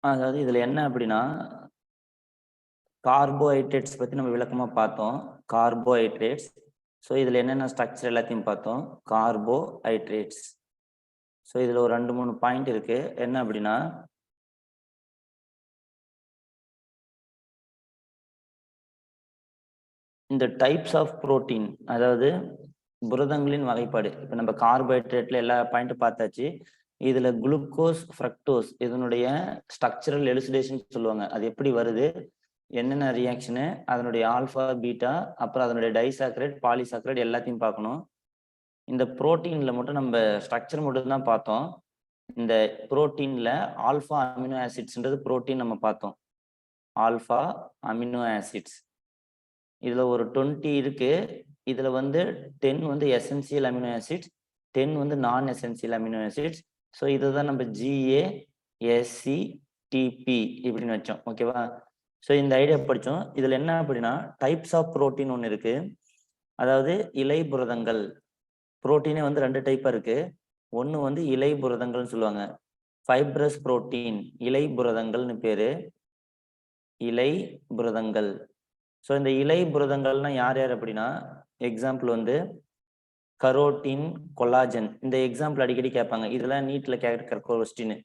அதாவது இதுல என்ன அப்படின்னா, கார்போஹைட்ரேட்ஸ் பத்தி நம்ம விளக்கமா பார்த்தோம். கார்போஹைட்ரேட்ஸ். ஸோ இதுல என்னென்ன ஸ்ட்ரக்சர் எல்லாத்தையும் பார்த்தோம். கார்போஹைட்ரேட்ஸ். ஸோ இதுல ஒரு 2, 3 பாயிண்ட் இருக்கு. என்ன அப்படின்னா, இந்த டைப்ஸ் ஆஃப் புரோட்டீன், அதாவது புரதங்களின் வகைப்பாடு. இப்ப நம்ம கார்போஹைட்ரேட்ல எல்லா பாயிண்ட்டும் பார்த்தாச்சு. இதுல குளுக்கோஸ், ஃப்ரக்டோஸ் இதனுடைய ஸ்ட்ரக்சரல் எலுசிடேஷன் சொல்லுவாங்க. அது எப்படி வருது, என்னென்ன ரியாக்ஷனு, அதனுடைய ஆல்ஃபா, பீட்டா, அப்புறம் அதனுடைய டைசாக்கரைட், பாலிசாக்கரைட் எல்லாத்தையும் பார்க்கணும். இந்த புரோட்டீன்ல மட்டும் நம்ம ஸ்ட்ரக்சர் மட்டும் தான் பார்த்தோம். இந்த புரோட்டீன்ல ஆல்ஃபா அமினோ ஆசிட்ஸ்ன்றது புரோட்டீன் நம்ம பார்த்தோம். Alpha amino acids. இதுல ஒரு 20 இருக்கு. இதுல வந்து 10 வந்து எசென்சியல் அமினோ ஆசிட்ஸ், 10 வந்து நான் எசென்சியல் அமினோ ஆசிட்ஸ். ஸோ இதுதான் நம்ம GA, SC, TP இப்படின்னு வச்சோம். ஓகேவா? ஸோ இந்த ஐடியா படிச்சோம். இதுல என்ன அப்படின்னா, டைப்ஸ் ஆஃப் புரோட்டீன் ஒன்று இருக்கு. அதாவது இலை புரதங்கள். புரோட்டீனே வந்து 2 டைப்பா இருக்கு. ஒன்று வந்து இலை புரதங்கள்னு சொல்லுவாங்க. ஃபைப்ரஸ் புரோட்டீன், இலை புரதங்கள்னு பேரு. இலை புரதங்கள். ஸோ இந்த இலை புரதங்கள்னா யார் யார் அப்படின்னா, எக்ஸாம்பிள் வந்து கரோட்டின், கொலாஜன். இந்த எக்ஸாம்பிள் அடிக்கடி கேட்பாங்க. இதெல்லாம் நீட்ல கேட்கிற கொஸ்டின்.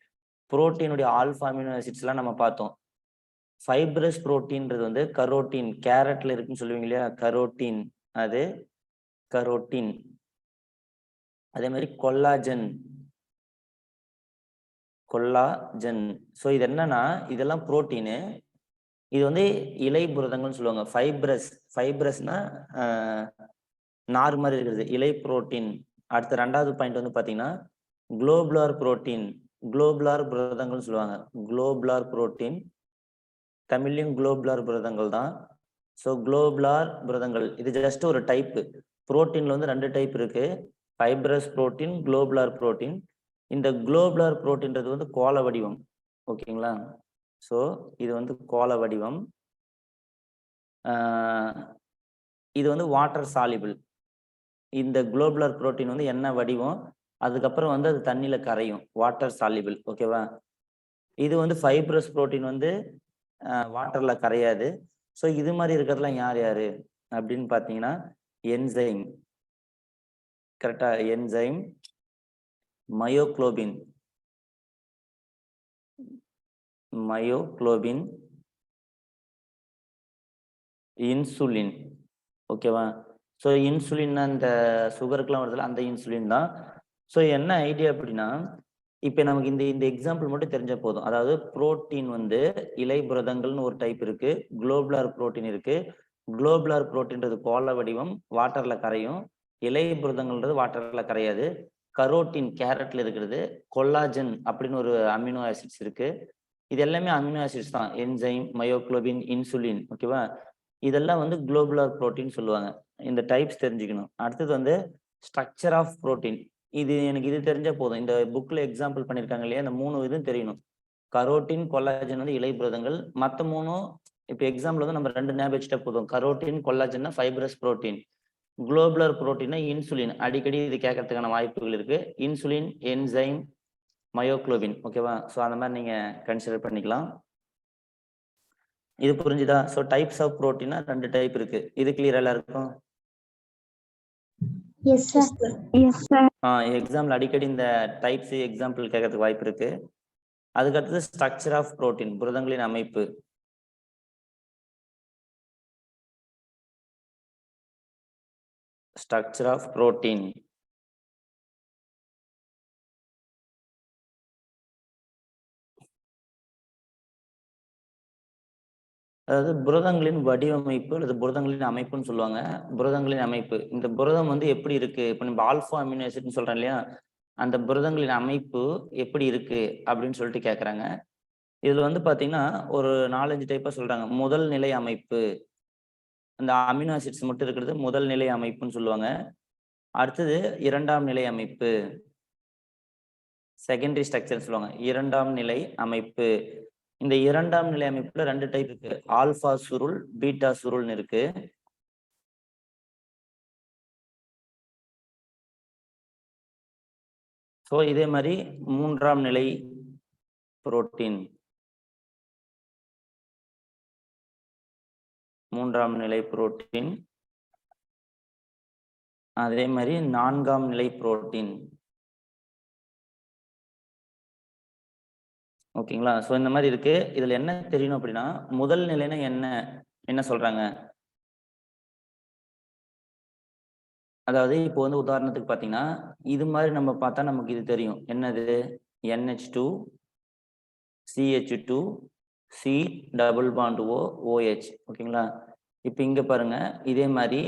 புரோட்டீனுடைய ஆல்ஃபா அமினோ ஆசிட்ஸ் எல்லாம் நம்ம பார்த்தோம். ஃபைப்ரஸ் புரோட்டீன்றது வந்து கரோட்டின், கேரட்ல இருக்குன்னு சொல்லுவீங்க இல்லையா, கரோட்டின். அது கரோட்டின். அதே மாதிரி கொல்லாஜன், கொல்லாஜன். ஸோ இது என்னன்னா, இதெல்லாம் புரோட்டீனு. இது வந்து இலை புரதங்கள்னு சொல்லுவாங்க. ஃபைப்ரஸ்னா நார் மாதிரி இருக்கிறது, இலை புரோட்டீன். அடுத்த 2வது பாயிண்ட் வந்து பாத்தீங்கன்னா, குளோபுலார் புரோட்டீன். குளோபுலார் புரதங்கள்னு சொல்லுவாங்க. Globular protein. தமிழ்லையும் குளோபுலார் புரதங்கள் தான். ஸோ குளோபுலார் புரதங்கள் இது ஜஸ்ட் ஒரு டைப். புரோட்டீன்ல வந்து 2 டைப் இருக்கு. Fibrous protein, globular protein. இந்த குளோபுலார் புரோட்டீன்றது வந்து கோள வடிவம். ஓகேங்களா? ஸோ இது வந்து கோள வடிவம். இது வந்து வாட்டர் சாலிபிள். இந்த குளோபுலர் புரோட்டீன் வந்து என்ன வடிவம், அதுக்கப்புறம் வந்து அது தண்ணியில கரையும். Water soluble. ஓகேவா? இது வந்து ஃபைப்ரஸ் புரோட்டீன் வந்து வாட்டர்ல கரையாது. ஸோ இது மாதிரி இருக்கிறதுலாம் யார் யாரு அப்படின்னு பார்த்தீங்கன்னா, என்சைம். கரெக்டா? Enzyme, myoglobin, myoglobin, insulin. ஓகேவா? ஸோ இன்சுலின் அந்த சுகருக்குலாம் வருதுல்ல, அந்த இன்சுலின் தான். ஸோ என்ன ஐடியா அப்படின்னா, இப்போ நமக்கு இந்த இந்த எக்ஸாம்பிள் மட்டும் தெரிஞ்ச போதும். அதாவது புரோட்டீன் வந்து இலை புரதங்கள்னு ஒரு டைப் இருக்கு. குளோபுலார் புரோட்டீன் இருக்கு. குளோபுலார் புரோட்டீன்றது கோள வடிவம், வாட்டர்ல கரையும். இலை புரதங்கள்ன்றது வாட்டர்ல கரையாது. கரோட்டின், கேரட்ல இருக்கிறது. கொல்லாஜன் அப்படின்னு ஒரு அமினோ ஆசிட்ஸ் இருக்கு. இது எல்லாமே அமினோ ஆசிட்ஸ் தான். Enzyme, myoglobin, insulin. ஓகேவா? இதெல்லாம் வந்து குளோபுலார் புரோட்டீன் சொல்லுவாங்க. இந்த டைப்ஸ் தெரிஞ்சுக்கணும். அடுத்தது வந்து ஸ்ட்ரக்சர் ஆஃப் புரோட்டீன். எனக்கு இது தெரிஞ்சா போதும். இந்த புக்ல எக்ஸாம்பிள் பண்ணியிருக்காங்க இல்லையா, இந்த 3 இதுவும் தெரியணும். கரோட்டின், கொல்லாஜன் வந்து இலை புரதங்கள். மற்ற 3ம் இப்போ எக்ஸாம்பிள் வந்து நம்ம 2 ஞாபகம் வச்சுட்டா போதும். கரோட்டின், கொல்லாஜன்னா ஃபைப்ரஸ் புரோட்டீன். குளோபுலர் புரோட்டீன்னா இன்சுலின். அடிக்கடி இது கேட்கறதுக்கான வாய்ப்புகள் இருக்கு. Insulin, enzyme, myoglobin. ஓகேவா? ஸோ அந்த மாதிரி நீங்க கன்சிடர் பண்ணிக்கலாம். இது புரிஞ்சுதா? ஸோ டைப்ஸ் ஆஃப் புரோட்டீனா 2 டைப் இருக்கு. இது கிளியர் எல்லாருக்கும்? Yes sir. Yes sir. Example அடிக்கடி இந்த டைப்ஸ் எக்ஸாம்பிள் கேட்கறதுக்கு வாய்ப்பு இருக்கு. அதுக்கடுத்தது ஸ்ட்ரக்சர் ஆஃப் புரோட்டீன், புரதங்களின் அமைப்பு. Structure of protein. அதாவது புரதங்களின் வடிவமைப்பு அல்லது புரதங்களின் அமைப்புன்னு சொல்லுவாங்க. புரதங்களின் அமைப்பு. இந்த புரதம் வந்து எப்படி இருக்கு? இப்போ நம்ம ஆல்ஃபா அமினோ ஆசிட்னு சொல்றோம் இல்லையா, அந்த புரதங்களின் அமைப்பு எப்படி இருக்கு அப்படின்னு சொல்லிட்டு கேட்குறாங்க. இதுல வந்து பாத்தீங்கன்னா ஒரு 4, 5 டைப்பா சொல்றாங்க. முதல் நிலை அமைப்பு. அந்த அமினோ ஆசிட்ஸ் மட்டும் இருக்கிறது முதல் நிலை அமைப்புன்னு சொல்லுவாங்க. அடுத்தது 2ஆம் நிலை அமைப்பு. செகண்டரி ஸ்ட்ரக்சர் சொல்லுவாங்க. 2ஆம் நிலை அமைப்பு. இந்த 2ஆம் நிலை அமைப்புல 2 டைப் இருக்கு. ஆல்பா சுருள், பீட்டா சுருள்னு இருக்கு. ஸோ இதே மாதிரி 3ஆம் நிலை புரோட்டீன். மூன்றாம் நிலை புரோட்டீன். அதே மாதிரி 4ஆம் நிலை புரோட்டீன். ஓகேங்களா? ஸோ இந்த மாதிரி இருக்கு. இதுல என்ன தெரியணும் அப்படின்னா, முதல் நிலைன்னா என்ன சொல்றாங்க? அதாவது இப்போ வந்து உதாரணத்துக்கு பார்த்தீங்கன்னா, இது மாதிரி நம்ம பார்த்தா நமக்கு இது தெரியும். என்னது? NH2 CH2 C double bond O OH. ஓகேங்களா? இப்போ இங்க பாருங்க, இதே மாதிரி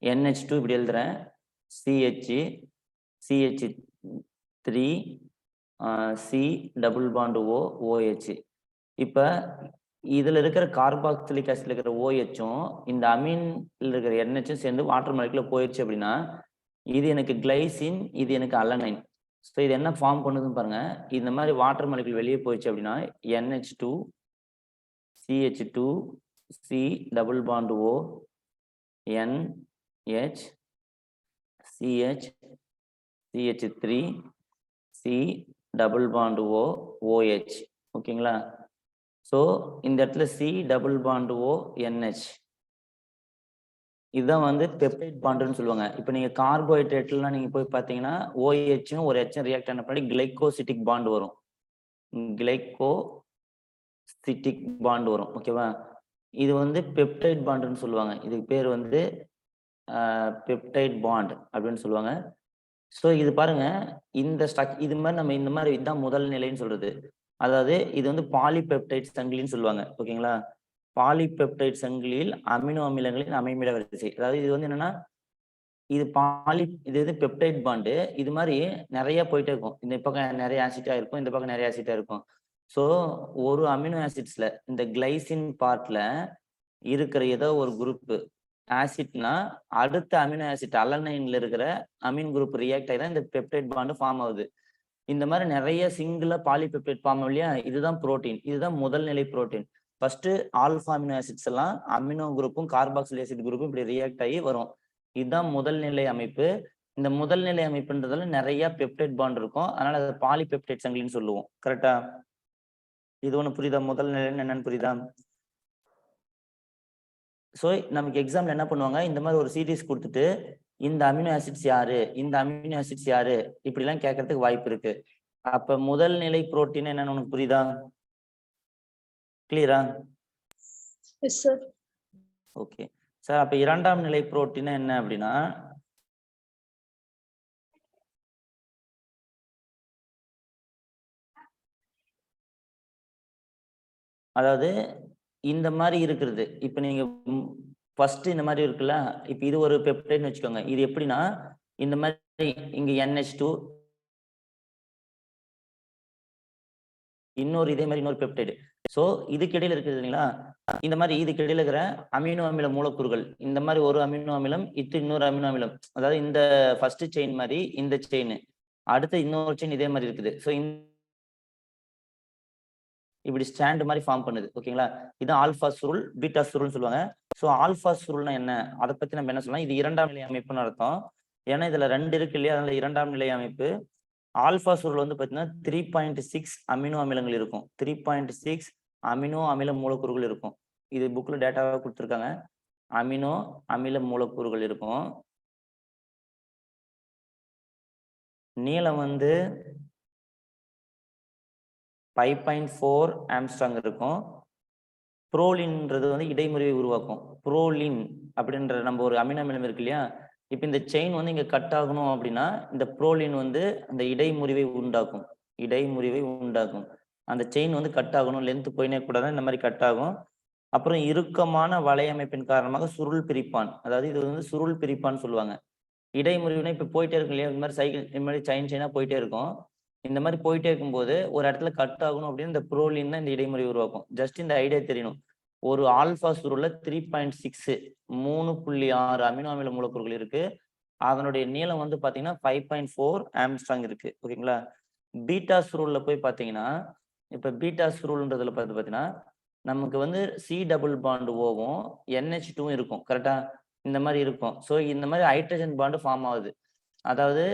NH2 இப்படி எழுதுறேன், CH CH3 C double bond O OH. இப்ப இதுல இருக்கிற கார்பாக்சிலிக் ஆசிட்ல இருக்கிற OHும் இந்த அமீன்ல இருக்கிற NHும் சேர்ந்து வாட்டர் மாலிகுல போயிடுச்சு அப்படின்னா, இது எனக்கு கிளைசின், இது எனக்கு அலனைன். ஸோ இது என்ன ஃபார்ம் பண்ணுதுன்னு பாருங்க. இந்த மாதிரி வாட்டர் மாலிகுல் வெளியே போயிடுச்சு அப்படின்னா NH2 CH2 C double bond O NH CH CH3 C double bond O OH. ஓகேங்களா? ஸோ இந்த இடத்துல C double bond O NH இதுதான் வந்து பெப்டைட் பாண்டுன்னு சொல்லுவாங்க. இப்போ நீங்க கார்போஹைட்ரேட்லாம் நீங்க போய் பார்த்தீங்கன்னா OHும் ஒரு H ரியாக்ட் ஆன பின்னாடி கிளைகோசிட்டிக் பாண்ட் வரும். கிளைகோசிட்டிக் பாண்ட் வரும். ஓகேவா? இது வந்து பெப்டைட் பாண்டுன்னு சொல்லுவாங்க. இதுக்கு பேர் வந்து பெப்டைட் பாண்ட் அப்படின்னு சொல்லுவாங்க. ஸோ இது பாருங்க, இது மாதிரி நம்ம இந்த மாதிரி இதுதான் முதல் நிலைன்னு சொல்றது. அதாவது இது வந்து பாலிபெப்டைட் சங்கிலின்னு சொல்லுவாங்க. ஓகேங்களா? பாலிபெப்டைட் சங்கிலியில் அமினோ அமிலங்களின் அமைமிட வரிசை. அதாவது இது வந்து என்னன்னா, இது வந்து பெப்டைட் பாண்டு. இது மாதிரி நிறைய போயிட்டே இருக்கும். இந்த பக்கம் நிறைய ஆசிட்டா இருக்கும், இந்த பக்கம் நிறைய ஆசிட்டா இருக்கும். ஸோ ஒரு அமினோ ஆசிட்ஸ்ல இந்த கிளைசின் பார்ட்ல இருக்கிற ஏதோ ஒரு குரூப் ஆசிட்னா அடுத்த அமினோ ஆசிட் அலனைன்ல இருக்கிற அமீன் குரூப் ரியாக்ட் ஆகி தான் இந்த பெப்டைட் பாண்டு ஃபார்ம் ஆகுது. இந்த மாதிரி நிறைய சிங்கிளா பாலிபெப்டைட் ஃபார்ம் ஆகும் இல்லையா? இதுதான் புரோட்டீன். இதுதான் முதல் நிலை protein. First alpha amino acids எல்லாம் அமினோ குரூப்பும் கார்பாக்சில் ஆசிட் குரூப்பும் இப்படி ரியாக்ட் ஆகி வரும். இதுதான் முதல் நிலை அமைப்பு. இந்த முதல் நிலை அமைப்புன்றதுல நிறைய பெப்டைட் பாண்ட் இருக்கும். அதனால அதை பாலிபெப்டைட் சங்கிலின்னு சொல்லுவோம். கரெக்டா? இது ஒண்ணு புரியுதா? முதல் நிலைன்னு என்னன்னு புரியுதா? ஸோ நமக்கு எக்ஸாம்ல என்ன பண்ணுவாங்க, இந்த மாதிரி ஒரு சீரீஸ் கொடுத்துட்டு இந்த அமினோ ஆசிட்ஸ் யாரு, இந்த அமினோ ஆசிட்ஸ் யாரு, இப்படி எல்லாம் கேட்கறதுக்கு வாய்ப்பு இருக்கு. அப்ப முதல் நிலை புரோட்டீன் என்னன்னு உனக்கு புரியுதா? கிளியரா? Yes sir. Okay sir. அப்ப இரண்டாம் நிலை புரோட்டீன் என்ன அப்படின்னா, அதாவது இந்த மாதிரி இருக்கிறது. இப்ப நீங்க ஃபர்ஸ்ட் இந்த மாதிரி இருக்குல்ல, இப்ப இது ஒரு பெப்டைட்னு வச்சுக்கோங்க. இது எப்படின்னா, இந்த மாதிரி இங்க NH2 இன்னொரு இதே மாதிரி இன்னொரு பெப்டைடு. ஸோ இதுக்கு இடையில இருக்குது இல்லைங்களா, இந்த மாதிரி இதுக்கு இடையில இருக்கிற அமினோ அமில மூலக்கூறுகள், இந்த மாதிரி ஒரு அமினோ அமிலம் இன்னொரு அமினோ அமிலம், அதாவது இந்த ஃபர்ஸ்ட் செயின் மாதிரி இந்த செயின், அடுத்து இன்னொரு செயின் இதே மாதிரி இருக்குது. ஸோ இப்படி ஸ்டாண்ட் மாதிரி ஃபார்ம் பண்ணுது. ஓகேங்களா? இது ஆல்பா சுருள், பீட்டா சுருள்னு சொல்லுவாங்க. ஸோ ஆல்பா சுருள்னா என்ன, அதை பத்தி நம்ம என்ன சொல்லலாம், இது இரண்டாம் நிலை அமைப்புன்னு அர்த்தம். ஏன்னா இதுல 2 இருக்கு இல்லையா, அதனால இரண்டாம் நிலை அமைப்பு. ஆல்பா சுருள் வந்து பார்த்தீங்கன்னா 3.6 அமினோ அமிலங்கள் இருக்கும். 3.6 அமினோ அமில மூலக்கூறுகள் இருக்கும். இது புக்ல டேட்டாவாக கொடுத்துருக்காங்க. அமினோ அமில மூலக்கூறுகள் இருக்கும். நீளம் வந்து 5.4 ஆம்ஸ்ட்ராங் இருக்கும். புரோலின்றது வந்து இடைமுறிவை உருவாக்கும். புரோலின் அப்படின்ற நம்ம ஒரு அமினோ அமிலம் இருக்கு இல்லையா, இப்ப இந்த செயின் வந்து இங்க கட் ஆகணும் அப்படின்னா இந்த புரோலின் வந்து அந்த இடைமுறிவை உண்டாக்கும். அந்த செயின் வந்து கட் ஆகணும், லென்த் போயினே கூடாது, இந்த மாதிரி கட் ஆகும். அப்புறம் இறுக்கமான வலையமைப்பின் காரணமாக சுருள் பிரிப்பான், அதாவது இது வந்து சுருள் பிரிப்பான்னு சொல்லுவாங்க. இடைமுறிவுனா இப்ப போயிட்டே இருக்கும் இல்லையா, இந்த மாதிரி சைக்கிள் இந்த மாதிரி செயினா போயிட்டே இருக்கும். இந்த மாதிரி போயிட்டே இருக்கும்போது ஒரு இடத்துல கட் ஆகணும் அப்படின்னு இந்த புரோலின் தான் இந்த இடைமுறை உருவாக்கும். ஜஸ்ட் இந்த ஐடியா தெரியணும். ஒரு ஆல்பா சுருள்ல 3.6 3.6 அமினோ அமில மூலக்கூறுகள் இருக்கு. அதனுடைய நீளம் வந்து பாத்தீங்கன்னா 5.4 ஆம்ஸ்ட்ராங் இருக்கு. ஓகேங்களா? பீட்டா சுருள்ல போய் பாத்தீங்கன்னா, இப்ப பீட்டா சுருள்ன்றதுல பாத்தீங்கன்னா நமக்கு வந்து C டபுள் பாண்ட் ஓவும் NH2 இருக்கும். கரெக்டா? இந்த மாதிரி இருக்கும். ஸோ இந்த மாதிரி ஹைட்ரஜன் பாண்டு ஃபார்ம் ஆகுது. அதாவது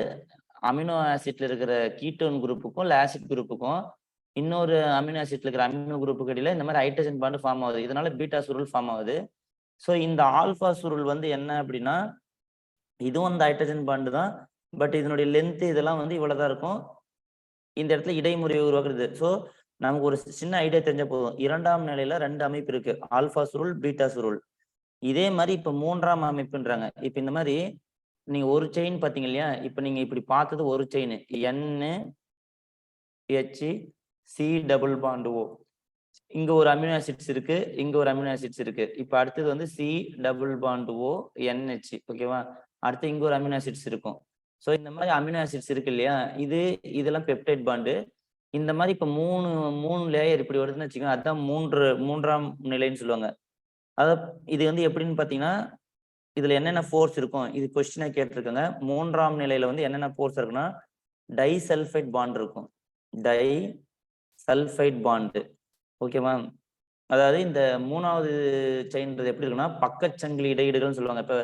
அமினோ ஆசிட்ல இருக்கிற கீட்டோன் குரூப்புக்கும் ஆசிட் குரூப்புக்கும் இன்னொரு அமினோ ஆசிட்ல இருக்கிற அமினோ குரூப்புக்கு இடையில இந்த மாதிரி ஹைட்ரஜன் பாண்ட் ஃபார்ம் ஆகுது. இதனால பீட்டா சுருள் ஃபார்ம் ஆகுது. ஸோ இந்த ஆல்பா சுருள் வந்து என்ன அப்படின்னா, இதுவும் அந்த ஹைட்ரஜன் பாண்டு தான். பட் இதனுடைய லென்த் இதெல்லாம் வந்து இவ்வளவுதான் இருக்கும். இந்த இடத்துல இடைமுறையை உருவாக்குறது. ஸோ நமக்கு ஒரு சின்ன ஐடியா தெரிஞ்ச போதும். 2ஆம் நிலையில 2 அமைப்பு இருக்கு. ஆல்பா சுருள், பீட்டா சுருள். இதே மாதிரி இப்ப 3ஆம் அமைப்புன்றாங்க. இப்ப இந்த மாதிரி நீங்க ஒரு செயின் பாத்தீங்க இல்லையா? இப்ப நீங்க இப்படி பார்த்தது ஒரு chain NH C double bond O. இங்க ஒரு அமினோ ஆசிட்ஸ் இருக்கு, இங்க ஒரு அமினோ ஆசிட்ஸ் இருக்கு. இப்ப அடுத்தது வந்து C double bond O NH. ஓகேவா? அடுத்து இங்க ஒரு அமினோ ஆசிட்ஸ் இருக்கும். ஸோ இந்த மாதிரி அமினோ ஆசிட்ஸ் இருக்கு இல்லையா? இதெல்லாம் பெப்டைட் பாண்டு. இந்த மாதிரி இப்ப மூணு லேயர் இப்படி வருதுன்னு வச்சுக்கோங்க. அதுதான் மூன்றாம் நிலைன்னு சொல்லுவாங்க. அதாவது இது வந்து எப்படின்னு பாத்தீங்கன்னா, இதுல என்னென்ன ஃபோர்ஸ் இருக்கும்? இது கொஸ்டினா கேட்டிருக்காங்க. 3ஆம் நிலையில வந்து என்னென்ன ஃபோர்ஸ் இருக்குன்னா, டைசல்ஃபைட் பாண்ட் இருக்கும். Disulphide bond. ஓகேவா? அதாவது இந்த 3வது செயின்றது எப்படி இருக்குன்னா, பக்கச்சங்கிலி இடையீடுகள்னு சொல்லுவாங்க. இப்ப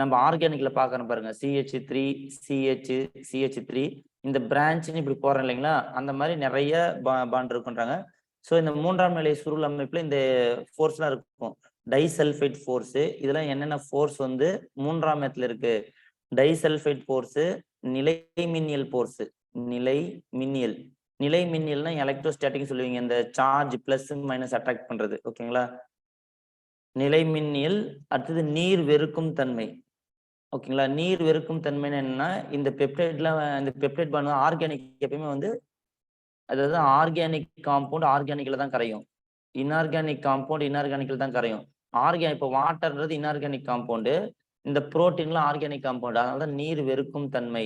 நம்ம ஆர்கானிக்ல பாக்குறோம் பாருங்க. CH3 CH CH3 இந்த பிரான்ச்னு இப்படி போறோம் இல்லைங்களா? அந்த மாதிரி நிறைய பாண்ட் இருக்குன்றாங்க. ஸோ இந்த 3ஆம் நிலை சுருள் அமைப்புல இந்த ஃபோர்ஸ்லாம் இருக்கும். Disulphide force. இதெல்லாம் என்னென்ன ஃபோர்ஸ் வந்து 3ஆம் இடத்துல இருக்கு? டைசல்ஃபைட் ஃபோர்ஸ், நிலை மின்னியல் ஃபோர்ஸ். நிலை மின்னியல். நிலை மின்னியல்னா எலக்ட்ரோஸ்டாட்டிக் சொல்லுவீங்க. இந்த சார்ஜ் பிளஸ் மைனஸ் அட்ராக்ட் பண்றது. ஓகேங்களா? நிலை மின்னியல். அடுத்தது நீர் வெறுக்கும் தன்மை. ஓகேங்களா? நீர் வெறுக்கும் தன்மைன்னு என்னன்னா, இந்த பெப்டைட் பாண்ட் ஆர்கானிக் எப்பயுமே வந்து, அதாவது ஆர்கானிக் காம்பவுண்ட் ஆர்கானிக்ல தான் கரையும். இன்ஆர்கானிக் காம்பவுண்ட் இன்ஆர்கானிக்ல தான் கரையும். இப்போ வாட்டர்ன்றது இன்ஆர்கானிக் காம்பவுண்டு. இந்த புரோட்டீன்லாம் ஆர்கானிக் காம்பவுண்ட். அதனால தான் நீர் வெறுக்கும் தன்மை.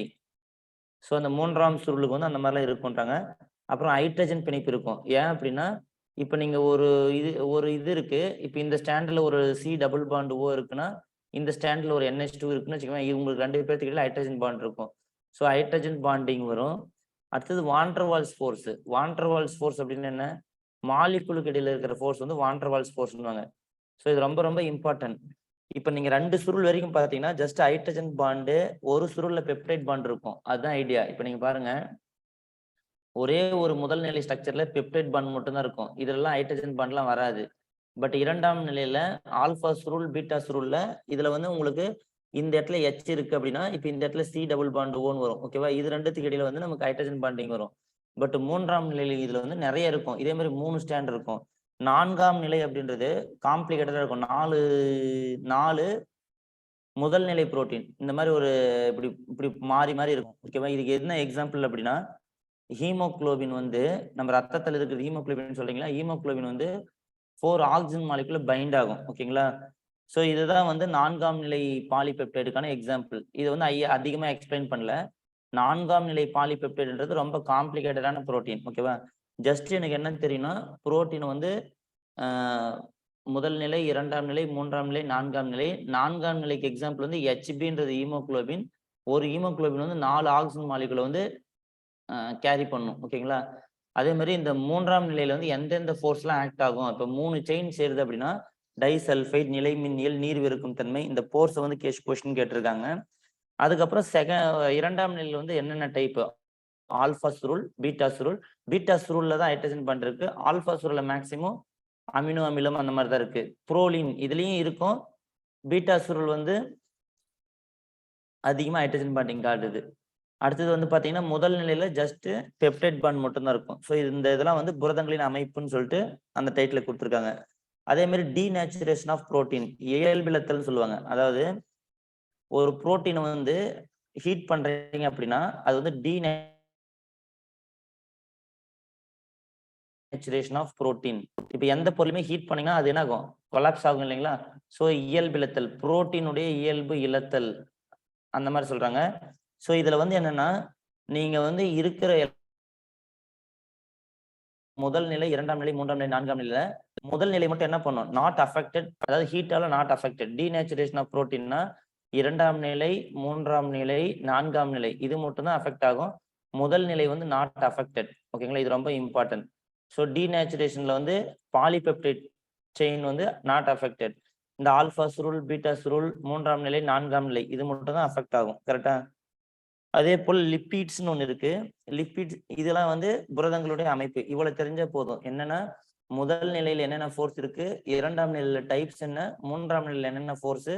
ஸோ அந்த 3ஆம் சுருளுக்கு வந்து அந்த மாதிரிலாம் இருக்குன்றாங்க. அப்புறம் ஹைட்ரஜன் பிணைப்பு இருக்கும். ஏன் அப்படின்னா, இப்ப நீங்க ஒரு இது இருக்கு. இப்ப இந்த ஸ்டாண்ட்ல ஒரு C டபுள் பாண்ட் O இருக்குன்னா, இந்த ஸ்டாண்ட்ல ஒரு NH2 இருக்குன்னு வச்சுக்கோங்க. இவங்களுக்கு 2 பேருக்கு இடையில ஹைட்ரஜன் பாண்ட் இருக்கும். ஸோ ஹைட்ரஜன் பாண்டிங் வரும். அடுத்தது வாண்டர்வால்ஸ் ஃபோர்ஸ். வாண்டர்வால்ஸ் ஃபோர்ஸ் அப்படின்னு என்ன? மாலிகுலுக்கு இடையில இருக்கிற ஃபோர்ஸ் வந்து வாண்டர்வால்ஸ் ஃபோர்ஸ்னுவாங்க. ஸோ இது ரொம்ப ரொம்ப இம்பார்ட்டன்ட். இப்ப நீங்க 2 சுருள் வரைக்கும் பாத்தீங்கன்னா, ஜஸ்ட் ஹைட்ரஜன் பாண்டு, ஒரு சுருள்ல பெப்டைட் பாண்ட் இருக்கும். அதுதான் ஐடியா. இப்ப நீங்க பாருங்க, ஒரே ஒரு முதல் நிலை ஸ்ட்ரக்சர்ல பெப்டைட் பாண்ட் மட்டும் தான் இருக்கும். இதெல்லாம் ஹைட்ரஜன் பாண்ட்லாம் வராது. பட் 2ஆம் நிலையில ஆல்பா சுருள், பீட்டா சுருள்ல இதுல வந்து உங்களுக்கு இந்த இடத்துல H இருக்கு அப்படின்னா, இப்ப இந்த இடத்துல C டபுள் பாண்ட் Oன்னு வரும். ஓகேவா? இது 2த்துக்கு இடையில வந்து நமக்கு ஹைட்ரஜன் பாண்டிங் வரும். பட் 3ஆம் நிலையில இதுல வந்து நிறைய இருக்கும். இதே மாதிரி 3 ஸ்டாண்ட் இருக்கும். 4ஆம் நிலை அப்படின்றது காம்ப்ளிகேட்டடா இருக்கும். 4 முதல் நிலை புரோட்டீன். இந்த மாதிரி ஒரு இப்படி இப்படி மாறி மாறி இருக்கும். ஓகேவா? இதுக்கு என்ன எக்ஸாம்பிள் அப்படின்னா, ஹீமோகுளோபின் வந்து நம்ம ரத்தத்தில் இருக்கிற ஹீமோகுளோபின் சொல்றீங்களா? ஹீமோகுளோபின் வந்து 4 ஆக்சிஜன் மாலிகுல பைண்ட் ஆகும். ஓகேங்களா? ஸோ இதுதான் வந்து 4ஆம் நிலை பாலிபெப்டைடுக்கான எக்ஸாம்பிள். இது வந்து அதிகமா எக்ஸ்பிளைன் பண்ணல. 4ஆம் நிலை பாலிபெப்டைடுன்றது ரொம்ப காம்ப்ளிகேட்டடான புரோட்டீன். ஓகேவா? ஜஸ்ட் எனக்கு என்ன தெரியும்னா, புரோட்டீன் வந்து முதல் நிலை, 2ஆம் நிலை, 3ஆம் நிலை, 4ஆம் நிலை. 4ஆம் நிலைக்கு எக்ஸாம்பிள் வந்து HBன்றது ஹீமோகுளோபின். ஒரு ஹீமோகுளோபின் வந்து 4 ஆக்சிஜன் மாலிகுல வந்து கேரி பண்ணும். ஓகேங்களா? அதே மாதிரி இந்த 3ஆம் நிலையில வந்து எந்தெந்த ஃபோர்ஸ்லாம் ஆக்ட் ஆகும்? இப்ப 3 செயின் சேருது அப்படின்னா, டைசல்ஃபைட், நிலை மின்னியல், நீர் வெறுக்கும் தன்மை, இந்த ஃபோர்ஸை வந்து கொஸ்டின் கேட்டிருக்காங்க. அதுக்கப்புறம் 2ஆம் நிலையில வந்து என்னென்ன டைப்? ஆல்பா சுருள், பீட்டா சுருள். பீட்டா சுருள்ல தான் ஹைட்ரஜன் பாண்ட் இருக்கு. ஆல்பா சுருள்ல மேக்சிமம் அமினோ அமிலம் அந்த மாதிரி தான் இருக்கு. புரோலின் இதுலயும் இருக்கும். பீட்டா சுருள் வந்து அதிகமா ஹைட்ரஜன் பாண்டிங் காட்டுது. அடுத்தது வந்து பாத்தீங்கன்னா, முதல் நிலையில ஜஸ்ட் பெப்டைட் பாண்ட் மட்டும் தான் இருக்கும். ஸோ இந்த இதெல்லாம் வந்து புரதங்களின் அமைப்புன்னு சொல்லிட்டு அந்த டைட்டில் கொடுத்துருக்காங்க. அதே மாதிரி டீநேச்சுரேஷன் ஆஃப் புரோட்டீன், இயல்பிழத்தல்னு சொல்லுவாங்க. அதாவது ஒரு புரோட்டீனை வந்து ஹீட் பண்றீங்க அப்படின்னா, அது வந்து டீநேச்சுரேஷன் ஆஃப் புரோட்டீன். இப்ப எந்த பொருளுமே ஹீட் பண்ணீங்கன்னா அது என்ன ஆகும்? கொலாப்ஸ் ஆகும் இல்லைங்களா? ஸோ இயல்பிழத்தல், புரோட்டீனுடைய இயல்பு இழத்தல் அந்த மாதிரி சொல்றாங்க. ஸோ இதுல வந்து என்னன்னா, நீங்க வந்து இருக்கிற முதல் நிலை, 2ஆம் நிலை, 3ஆம் நிலை, 4ஆம் நிலையில முதல் நிலை மட்டும் என்ன பண்ணும்? Not affected. அதாவது ஹீட்டால நாட் அஃபெக்டட். டீநேச்சுரேஷன் ஆஃப் புரோட்டீன்னா 2ஆம் நிலை, 3ஆம் நிலை, 4ஆம் நிலை இது மட்டும் தான் அஃபெக்ட் ஆகும். முதல் நிலை வந்து நாட் அஃபெக்டட். ஓகேங்களா? இது ரொம்ப இம்பார்ட்டன்ட். ஸோ டீநேச்சுரேஷன்ல வந்து பாலிபெப்டைட் செயின் வந்து நாட் அஃபெக்டட். இந்த ஆல்பா சுருள், பீட்டா சுருள், 3ஆம் நிலை, 4ஆம் நிலை இது மட்டும் தான் அஃபெக்ட் ஆகும். கரெக்டா? அதே போல் லிப்பிட்ஸ்னு ஒன்று இருக்கு. லிப்பிட்ஸ் இதெல்லாம் வந்து புரதங்களுடைய அமைப்பு. இவ்வளவு தெரிஞ்ச போதும். என்னன்னா முதல் நிலையில் என்னென்ன ஃபோர்ஸ் இருக்கு, இரண்டாம் நிலையில டைப்ஸ் என்ன, மூன்றாம் நிலையில என்னென்ன ஃபோர்ஸ்,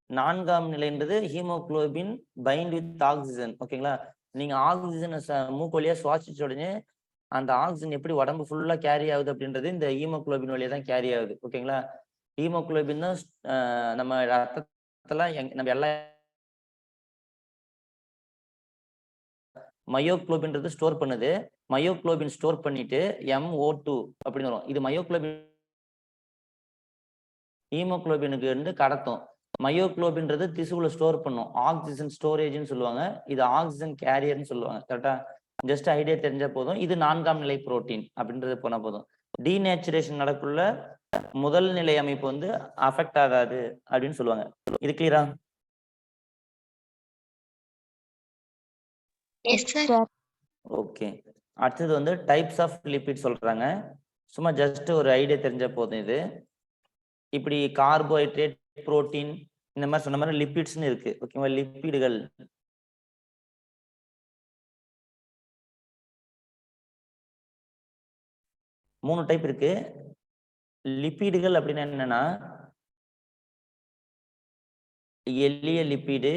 நான்காம் நிலைன்றது ஹீமோகுளோபின் பைண்ட் வித் ஆக்சிஜன். ஓகேங்களா? நீங்க ஆக்சிஜனை மூக்கு வழியா சுவாசிச்ச உடனே அந்த ஆக்சிஜன் எப்படி உடம்பு ஃபுல்லா கேரி ஆகுது அப்படின்றது இந்த ஹீமோகுளோபின் வழியா தான் கேரி ஆகுது. ஓகேங்களா? ஹீமோகுளோபின் தான் நம்ம ரத்தத்துல நம்ம எல்லா மயோகுளோபின்றது ஸ்டோர் பண்ணுது. மயோகுளோபின் ஸ்டோர் பண்ணிட்டு MO2 அப்படின்னு வரும். இது மயோகுளோபின் ஹீமோகுளோபினுக்கு வந்து கடத்தும். மயோகுளோபின்றது திசுவுல ஸ்டோர் பண்ணும். ஆக்சிஜன் ஸ்டோரேஜ்னு சொல்லுவாங்க. இது ஆக்சிஜன் கேரியர்னு சொல்லுவாங்க. கரெக்டா? ஜஸ்ட் ஐடியா தெரிஞ்சா போதும். இது 4ஆம் நிலை புரோட்டீன் அப்படின்றது போனா போதும். டீநேச்சுரேஷன் நடக்குள்ள முதல் நிலை அமைப்பு வந்து அஃபெக்ட் ஆகாது அப்படின்னு சொல்லுவாங்க. இது கிளியரா? ஓகே. அடுத்தது வந்து டைப்ஸ் ஆஃப் லிபிட் சொல்றாங்க. சும்மா ஜஸ்ட் ஒரு ஐடியா தெரிஞ்சா போதும் இது. இப்படி கார்போஹைட்ரேட், புரோட்டீன் இந்த மாதிரி சொன்ன மாதிரி லிபிட்ஸ்னு இருக்கு. ஓகேவா? லிப்பிடுகள் மூணு டைப் இருக்கு. லிப்பிடுகள் அப்படின்னா என்னன்னா எளிய லிப்பிடு,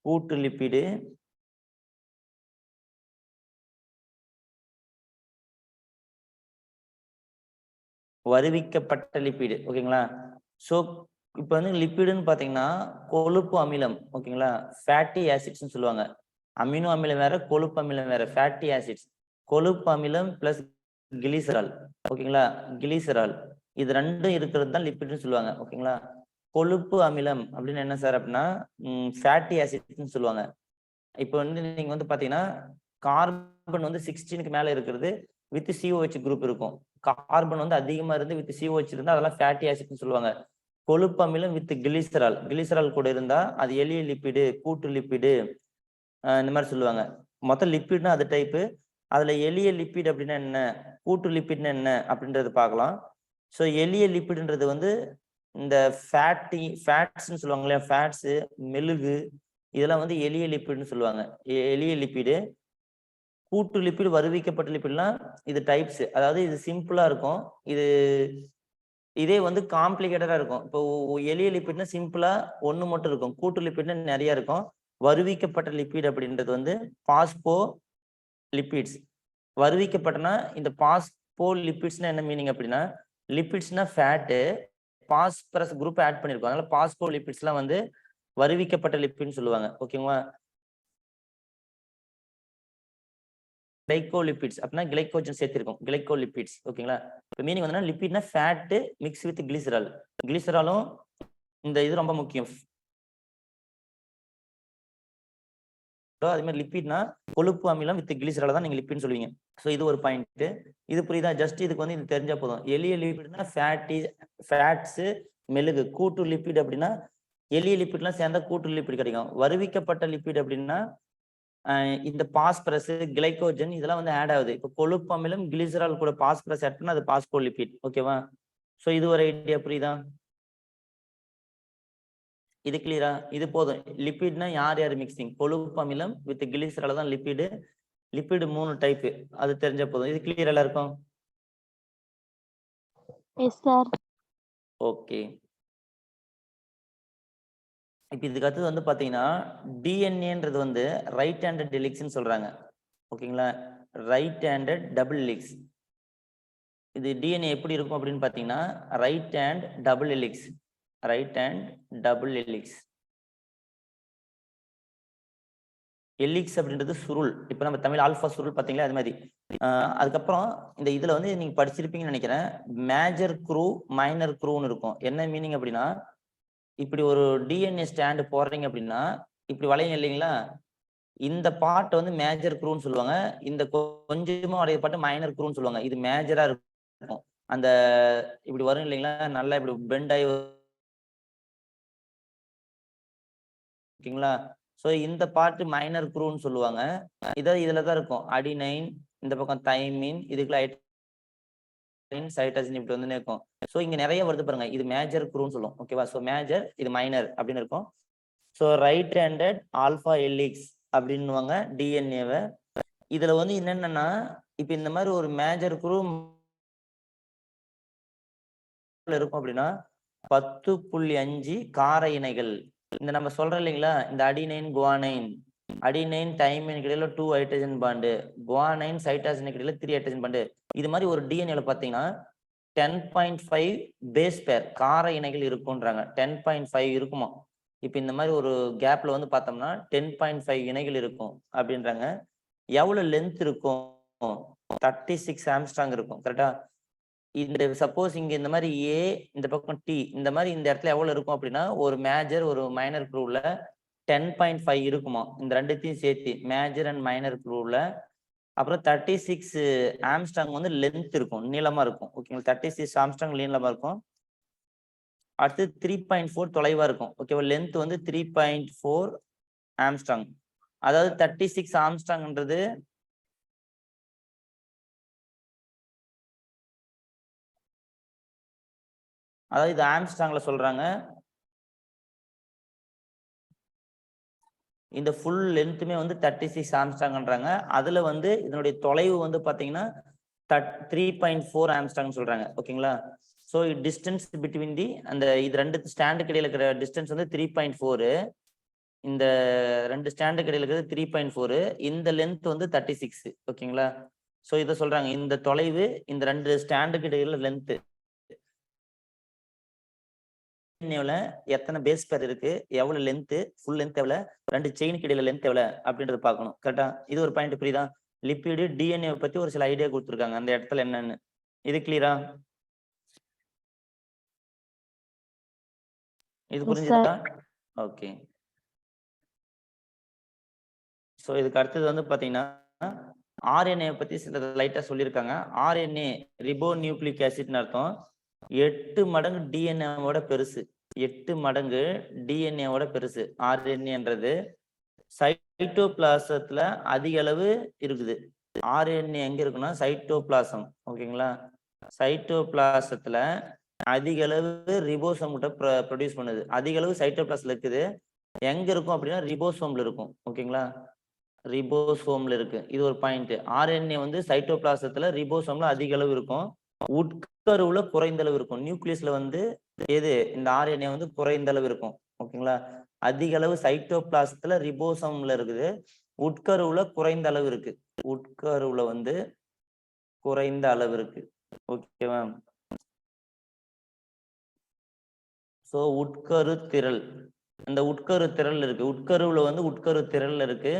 கூட்டு லிப்பிடு, வருவிக்கப்பட்ட லிப்பிடு. ஓகேங்களா? ஸோ இப்போ வந்து லிப்பிடுன்னு பார்த்தீங்கன்னா கொழுப்பு அமிலம். ஓகேங்களா? ஃபேட்டி ஆசிட்ஸ்ன்னு சொல்லுவாங்க. அமினோ அமிலம் வேற, கொழுப்பு அமிலம் வேற. ஃபேட்டி ஆசிட்ஸ் கொழுப்பு அமிலம் பிளஸ் கிளிசரால். ஓகேங்களா? கிளிசரால் இது ரெண்டும் இருக்கிறது தான் லிப்பிட்னு சொல்லுவாங்க. ஓகேங்களா? கொழுப்பு அமிலம் அப்படின்னு என்ன சார் அப்படின்னா ஃபேட்டி ஆசிட்ஸ்ன்னு சொல்லுவாங்க. இப்போ வந்து நீங்க வந்து பாத்தீங்கன்னா கார்பன் வந்து 16க்கு மேல இருக்கிறது வித் COH குரூப் இருக்கும். கார்பன் வந்து அதிகமா இருந்து வித் COH இருந்தா அதெல்லாம் ஃபேட்டி ஆசிட்னு சொல்லுவாங்க. கொழுப்பு அமிலம் வித் கிளிசரால், கிளிசரால் கூட இருந்தா அது எளிய லிப்பிடு, கூட்டு லிப்பிடு இந்த மாதிரி சொல்லுவாங்க. மொத்தம் லிப்பிட்னா அது டைப்பு. அதுல எளிய லிப்பிட் அப்படின்னா என்ன, கூட்டு லிப்பிட்னா என்ன அப்படின்றது பார்க்கலாம். ஸோ எளிய லிப்பிடுன்றது வந்து இந்த ஃபேட்ஸ்ன்னு சொல்லுவாங்க இல்லையா, ஃபேட்ஸ், மெழுகு இதெல்லாம் வந்து எளிய லிப்பிட்னு சொல்லுவாங்க. எளிய லிப்பிடு. கூட்டு லிப்பிடு, வருவிக்கப்பட்ட லிப்பிட்லாம் இது டைப்ஸ். அதாவது இது சிம்பிளா இருக்கும். இதே வந்து காம்ப்ளிகேட்டடா இருக்கும். இப்போ எளிய லிப்பிட்னா சிம்பிளா ஒண்ணு மட்டும் இருக்கும். கூட்டு லிப்பிட்னா நிறைய இருக்கும். வருவிக்கப்பட்ட லிப்பிட் அப்படின்றது வந்து பாஸ்போ லிப்பிட்ஸ். வருவிக்கப்பட்டனா இந்த பாஸ்போ லிப்பிட்ஸ்னா என்ன மீனிங் அப்படின்னா, லிப்பிட்ஸ்னா ஃபேட்டு, பாஸ்பரஸ் குரூப் ஆட் பண்ணிருக்கோம். அதனால பாஸ்போ லிப்பிட்ஸ்லாம் வந்து வருவிக்கப்பட்ட லிப்பிட்னு சொல்லுவாங்க. ஓகேங்களா? கிளைகோலிபிட்ஸ் அப்படின்னா கிளைகோஜன் சேர்த்திருக்கும். கிளைகோலிபிட்ஸ். ஓகேங்களா? இப்போ மீனிங் வந்து லிப்பிட்னா ஃபேட் மிக்ஸ் வித் கிளிசரால். கிளிசராலும் இந்த இது ரொம்ப முக்கியம். அதே மாதிரி லிப்பிட்னா கொழுப்பு அமிலம் வித் கிளிசரால தான் நீங்க லிப்பிட்னு சொல்லுவீங்க. ஸோ இது ஒரு பாயிண்ட். இது புரியுதா? ஜஸ்ட் இதுக்கு வந்து இது தெரிஞ்சா போதும். எளிய லிப்பிட்னா ஃபேட்ஸ், மெழுகு. கூட்டு லிப்பிட் அப்படின்னா எளிய லிப்பிட்லாம் சேர்ந்தா கூட்டு லிப்பிட் கிடைக்கும். வருவிக்கப்பட்ட லிப்பிட் அப்படின்னா இந்த பாஸ்பரஸ், கிளைகோஜன் இதெல்லாம் வந்து ஆட் ஆகுது. இப்போ கொழுப்பு அமிலம் கிளிசரால் கூட பாஸ்பரஸ் ஆட் பண்ணா அது பாஸ்போலிபிட். ஓகேவா? ஸோ இது ஒரு ஐடியா புரியுதா? இது கிளியரா? இது போதும். லிப்பிட்னா யார் யார் மிக்சிங்? கொழுப்பு அமிலம் வித் கிளிசரால் தான் லிப்பிடு. Lipid 3 type. அது தெரிஞ்ச போதும். இது கிளியர் எல்லாருக்கும்? Yes sir. ஓகே. இப்போ இதுக்கு அடுத்தது வந்து பாத்தீங்கன்னா டிஎன்ஏன்றது வந்து ரைட் ஹேண்டட் ஹெலிக்ஸ்னு சொல்றாங்க. ஓகேங்களா? Right handed double helix. இது டிஎன்ஏ எப்படி இருக்கும் அப்படின்னு பாத்தீங்கன்னா right hand double helix. Right hand double helix. Helix அப்படின்றது சுருள். இப்போ நம்ம தமிழ் ஆல்பா சுருள் பாத்தீங்களா, அது மாதிரி. அதுக்கப்புறம் இந்த இதுல வந்து நீங்க படிச்சிருப்பீங்கன்னு நினைக்கிறேன். மேஜர் க்ரூ, மைனர் க்ரூன்னு இருக்கும். என்ன மீனிங் அப்படின்னா, இப்படி ஒரு டிஎன்ஏ ஸ்டாண்ட் போடுறீங்க அப்படின்னா இப்படி வளையும் இல்லைங்களா, இந்த பார்ட் வந்து மேஜர் க்ரூன்னு சொல்லுவாங்க. இந்த கொஞ்சமா வரைய பார்ட் மைனர் க்ரூன்னு சொல்லுவாங்க. இது மேஜரா இருக்கும். அந்த இப்படி வரும் இல்லைங்களா, நல்லா இப்படி பெண்ட் ஆகி. ஓகேங்களா? ஸோ இந்த பார்ட் மைனர் க்ரூன்னு சொல்லுவாங்க. இதுல தான் இருக்கும் அடினைன், இந்த பக்கம் தைமின், இதுக்குள்ள சைட்டோசின் இப்படி வந்து இருக்கும். ஸோ இங்க நிறைய வருது பாருங்க. இது மேஜர் குரூன்னு சொல்லுவோம். ஓகேவா? ஸோ மேஜர், இது மைனர் அப்படின்னு இருக்கும். So right handed alpha helix அப்படின்னுவாங்க டிஎன்ஏவை. இதுல வந்து என்னென்னன்னா, இப்ப இந்த மாதிரி ஒரு மேஜர் குரூ இருக்கும் அப்படின்னா 10.5 கார இணைகள். இந்த நம்ம சொல்றோம் இல்லைங்களா, இந்த அடினைன் குவானைன், அடினைன் தைமைனுக்கு இடையில 2 ஹைட்ரஜன் பாண்டு, குவானைன் சைட்டாசினுக்கு இடையில 3 ஹைட்ரஜன் பாண்டு. இது மாதிரி ஒரு டிஎன்ஏல பாத்தீங்கன்னா 10.5 பேஸ் பேர் கார இணைகள் இருக்கும்ன்றாங்க. 10.5 இருக்குமா. இப்ப இந்த மாதிரி ஒரு கேப்ல வந்து பார்த்தோம்னா 10.5 இணைகள் இருக்கும் அப்படின்றாங்க. எவ்வளவு லென்த் இருக்கும்? 36 ஆம்ஸ்ட்ராங் இருக்கும். கரெக்டா? இந்த சப்போஸ் இங்க இந்த மாதிரி ஏ, இந்த பக்கம் டி, இந்த மாதிரி இந்த இடத்துல எவ்வளவு இருக்கும் அப்படின்னா, ஒரு மேஜர் ஒரு மைனர் குரூவ்ல 10.5 இருக்குமா. இந்த ரெண்டுத்தையும் சேர்த்து மேஜர் அண்ட் மைனர் குரூவ்ல. அப்புறம் 36 ஆம்ஸ்ட்ராங் வந்து லென்த் இருக்கும், நீளமா இருக்கும். ஓகேங்களா? 36 ஆம்ஸ்ட்ராங் நீளமா இருக்கும். அடுத்து 3.4 தொலைவா இருக்கும். ஓகேவா? லென்த் வந்து 3.4 ஆம்ஸ்ட்ராங். அதாவது 36 ஆம்ஸ்ட்ராங்ன்றது அதாவது இது ஆம்ஸ்ட்ராங்ல சொல்றாங்க. இந்த ஃபுல் லென்த்துமே வந்து 36 ஆம்ஸ்ட்ராங்ன்றாங்க. அதுல வந்து இதனுடைய தொலைவு வந்து பாத்தீங்கன்னா 3.4 ஆம்ஸ்ட்ராங் சொல்றாங்க. ஓகேங்களா? ஸோ டிஸ்டன்ஸ் பிட்வீன் தி அந்த இது ரெண்டு ஸ்டாண்டுக்கு இடையில இருக்கிற டிஸ்டன்ஸ் வந்து 3.4. இந்த ரெண்டு ஸ்டாண்டுக்கு இடையில இருக்கிறது 3.4. இந்த லென்த் வந்து 36. ஓகேங்களா? ஸோ இதை சொல்றாங்க, இந்த தொலைவு இந்த ரெண்டு ஸ்டாண்டுக்கு இடையில லென்த். எத்தனை பேஸ் பேர் இருக்கு, எவ்வளவு லென்த், ஃபுல் லென்த் எவ்வளவு, ரெண்டு செயினுக்கு இடையில லென்த் எவ்வளவு அப்படின்றது பார்க்கணும். கரெக்டா? இது ஒரு பாயிண்ட். புரியுதா? லிப்பிடு டிஎன்ஏ பத்தி ஒரு சில ஐடியா கொடுத்துருக்காங்க அந்த இடத்துல என்னன்னு. இது கிளியரா? இது புரிஞ்சுதா? ஓகே. ஸோ இதுக்கு அடுத்தது வந்து பாத்தீங்கன்னா ஆர்என்ஏ பத்தி சில லைட்டா சொல்லியிருக்காங்க. ஆர்என்ஏ ரிபோ நியூக்ளிக் ஆசிட்னு அர்த்தம். 8 மடங்கு டிஎன்ஏவோட பெருசு. 8 மடங்கு டிஎன்ஏவோட பெருசு ஆர்என்ஏன்றது. சைட்டோபிளாசத்துல அதிக அளவு இருக்குது. ஆர்என்ஏ எங்க இருக்குன்னா சைட்டோபிளாசம். ஓகேங்களா? சைட்டோபிளாசத்துல அதிக அளவு ரிபோசோம் கிட்ட ப்ரொடியூஸ் பண்ணுது. அதிக அளவு சைட்டோபிளாஸ்ல இருக்குது. எங்க இருக்கும் அப்படின்னா ரிபோசோம்ல இருக்கும். ஓகேங்களா? ரிபோசோம்ல இருக்கு. இது ஒரு பாயிண்ட். ஆர்என்ஏ வந்து சைட்டோபிளாசத்துல ரிபோசோம்ல அதிக அளவு இருக்கும். உட்கருவுல குறைந்த அளவு இருக்கும். நியூக்ளியஸ்ல வந்து எது இந்த ஆர்என்ஏ வந்து குறைந்த அளவு இருக்கும். ஓகேங்களா? அதிக அளவு சைட்டோபிளாசத்துல ரிபோசோம்ல இருக்குது. உட்கருவுல குறைந்த அளவு இருக்கு. உட்கருவுல வந்து குறைந்த அளவு இருக்கு. ஓகேவா? சோ உட்கரு திரள், இந்த உட்கரு திரள் இருக்கு. உட்கருவுல வந்து உட்கரு திரள் இருக்கு.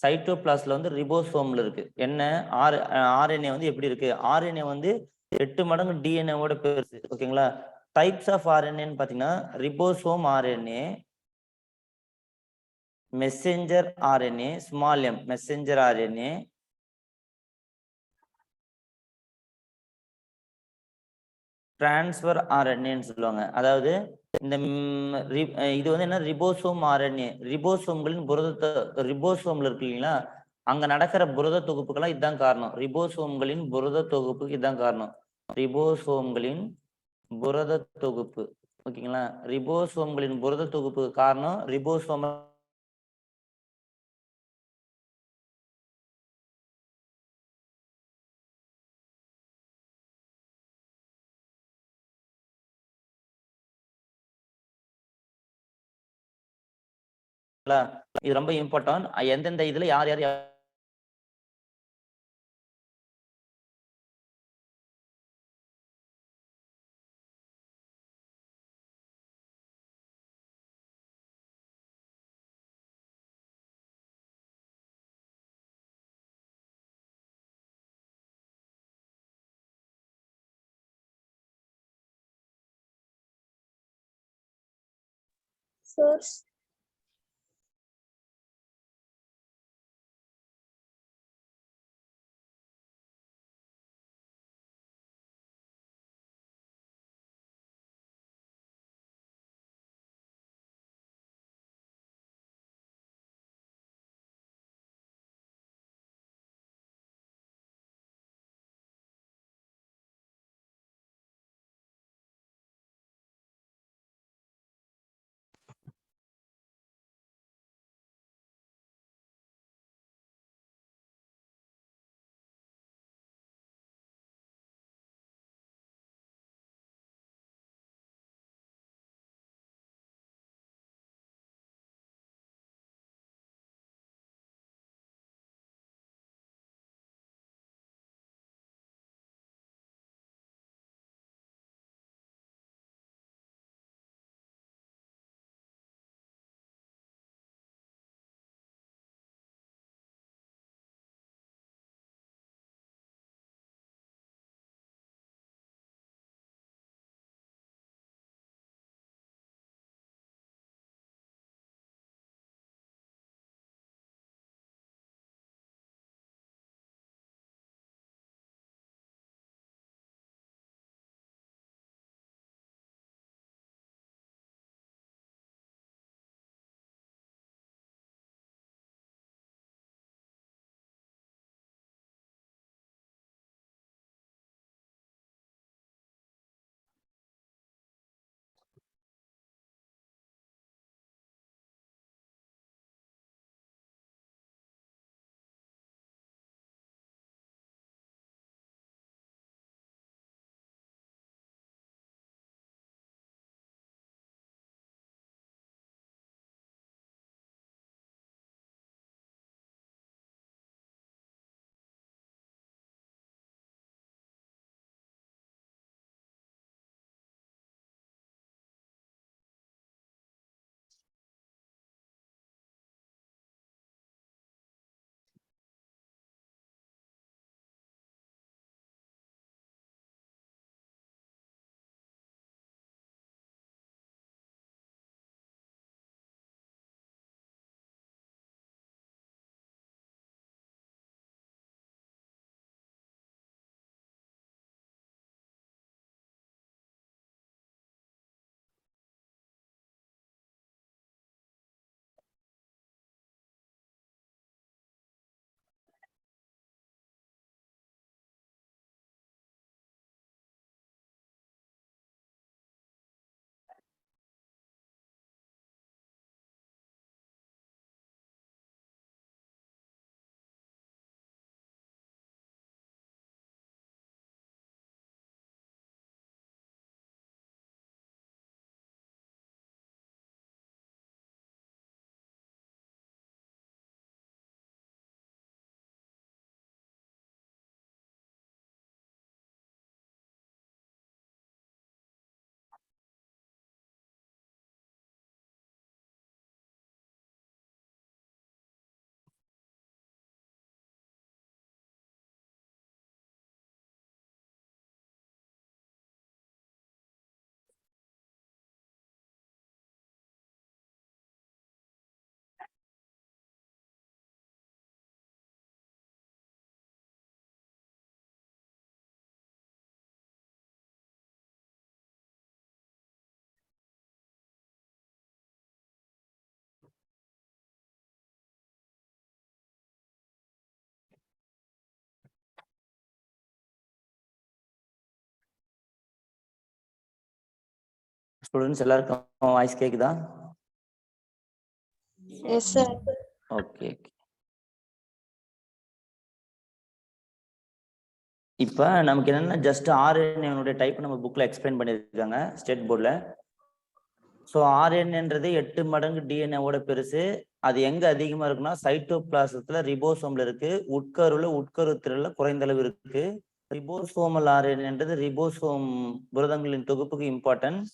சைட்டோபிளாஸ்ல வந்து ரிபோசோம்ல இருக்கு. என்ன ஆர்என்ஏ வந்து எப்படி இருக்கு? ஆர்என்ஏ வந்து 8 மடங்கு டிஎன்ஏவோட பெருசு. ஓகேங்களா? டைப்ஸ் ஆஃப் ஆர்என்ஏன்னு பாத்தீங்கன்னா ribosome RNA, messenger RNA, small M messenger RNA, transfer ஆர்என்ஏன்னு சொல்லுவாங்க. அதாவது இந்த இது வந்து என்ன ரிபோசோம் ஆர்என்ஏ, ரிபோசோம்களின் ரிபோசோம்ல இருக்கு இல்லைங்களா, அங்க நடக்கிற புரத தொகுப்புக்கெல்லாம் இதுதான் காரணம். ரிபோசோம்களின் புரத தொகுப்புக்கு இதுதான் காரணம். ரிபோசோம்களின் புரத தொகுப்பு. ஓகேங்களா? ரிபோசோம்களின் புரத தொகுப்புக்கு காரணம் ரிபோசோம் இது ரொம்ப இம்பார்ட்டன்ட். எந்தெந்த இதுல யார் யார் Sir. ஸ்டூடெண்ட்ஸ் எல்லாருக்கும் வாய்ஸ் கேக்குதா? Yes, sir. ஓகே. இப்ப நமக்கு என்னன்னா ஜஸ்ட் ஆர்என்ஏனுடைய டைப் நம்ம புக்ல எக்ஸ்பிளைன் பண்ணியிருக்காங்க ஸ்டேட் போர்டில். ஸோ ஆர்என்ஏன்றது 8 மடங்கு டிஎன்ஏவோட பெருசு. அது எங்க அதிகமா இருக்குன்னா சைட்டோபிளாசத்துல ரிபோசோம்ல இருக்கு. உட்கருத்திரல்ல குறைந்த அளவு இருக்கு. ரிபோசோமல் ஆர்என்ஏன்றது ரிபோசோம் புரதங்களின் தொகுப்புக்கு இம்பார்ட்டன்ட்.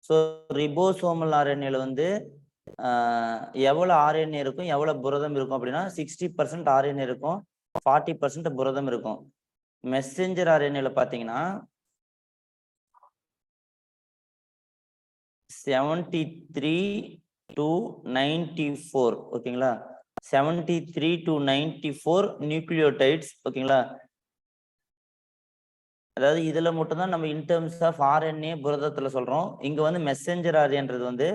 ஸோ ரிபோசோமல் ஆர்என்ஏல வந்து எவ்வளவு ஆர்என்ஏ இருக்கும், எவ்வளவு புரதம் இருக்கும் அப்படின்னா 60% ஆர்என்ஏ இருக்கும், 40% புரதம் இருக்கும். மெசஞ்சர் ஆர்என்ஏல பாத்தீங்கன்னா 73 to 94, ஓகேங்களா? 73 to 94 நியூக்ளியோடைட்ஸ், ஓகேங்களா? அதாவது இதுல மட்டும்தான் நம்ம இன் டர்ம்ஸ் ஆஃப் ஆர்என்ஏ புரதத்துல சொல்றோம். இங்க வந்து மெசஞ்சர் ஆர்என்றது வந்து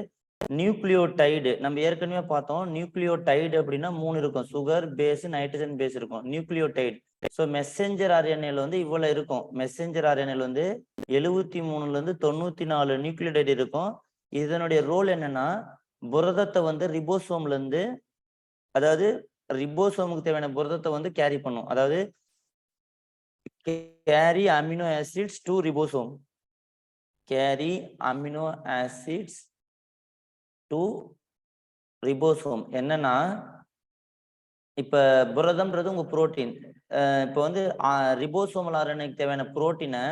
நியூக்ளியோடைடு. நம்ம ஏற்கனவே பார்த்தோம், நியூக்ளியோடைடு அப்படின்னா 3 இருக்கும், சுகர் பேஸ், நைட்ரஜன் பேஸ் இருக்கும், நியூக்ளியோடைடு. ஸோ மெசஞ்சர் ஆர்என்ஏல வந்து இவ்வளவு இருக்கும். மெசஞ்சர் ஆர்என்ஏல வந்து 73ல இருந்து 94 நியூக்ளியோடைடு இருக்கும். இதனுடைய ரோல் என்னன்னா புரதத்தை வந்து ரிபோசோம்ல இருந்து, அதாவது ரிபோசோமுக்கு தேவையான புரதத்தை வந்து கேரி பண்ணும். அதாவது carry amino acids to ribosome, carry amino acids to ribosome. என்னன்னா இப்ப புரதம்ன்றது உங்க புரோட்டீன். இப்ப வந்து ரிபோசோமல் ஆர்என்ஏக்கு தேவையான புரோட்டீனை,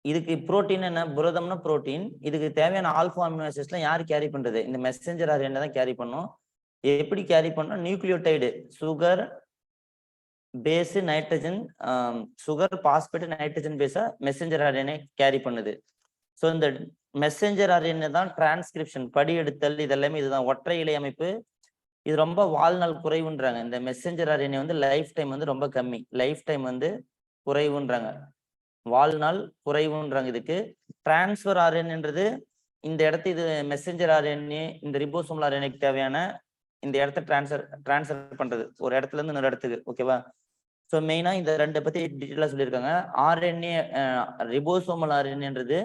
இதுக்கு புரோட்டீன் என்ன, புரதம்னா புரோட்டீன், இதுக்கு தேவையான ஆல்பா அமினோ ஆசிட்ஸ்லாம் யார் கேரி பண்றது? இந்த மெசஞ்சர் ஆர்என்ஏ தான் கேரி பண்ணும். எப்படி கேரி பண்ணோம்? Nucleotide, sugar base, nitrogen, sugar phosphate, nitrogen பேஸா மெசஞ்சர் ஆர்என்ஏ கேரி பண்ணுது. ஸோ இந்த மெசஞ்சர் ஆர்என்ஏ தான் டிரான்ஸ்கிரிப்ஷன், படியெடுத்தல், இதெல்லாமே இதுதான். ஒற்றை இலை அமைப்பு, இது ரொம்ப வாழ்நாள் குறைவுன்றாங்க. இந்த மெசஞ்சர் ஆர்என்ஏ வந்து லைஃப் டைம் வந்து ரொம்ப கம்மி, லைஃப் டைம் வந்து குறைவுன்றாங்க, வாழ்நாள் குறைவுன்றாங்க. இதுக்கு டிரான்ஸ்ஃபர் ஆர்என்ஏன்றது இந்த இடத்து, இது மெசஞ்சர் ஆர்என்ஏ இந்த ரிபோசோமல் ஆர்என்ஏக்கு தேவையான இந்த இடத்த டிரான்ஸ்ஃபர் பண்றது ஒரு இடத்துல இருந்து இன்னொரு இடத்துக்கு, ஓகேவா? ஸோ மெயினா இந்த ரெண்டை பத்தி டீட்டெயிலா சொல்லியிருக்காங்க. ஆர்என்ஏ ரிபோசோமல் ஆர்என்ஏன்றது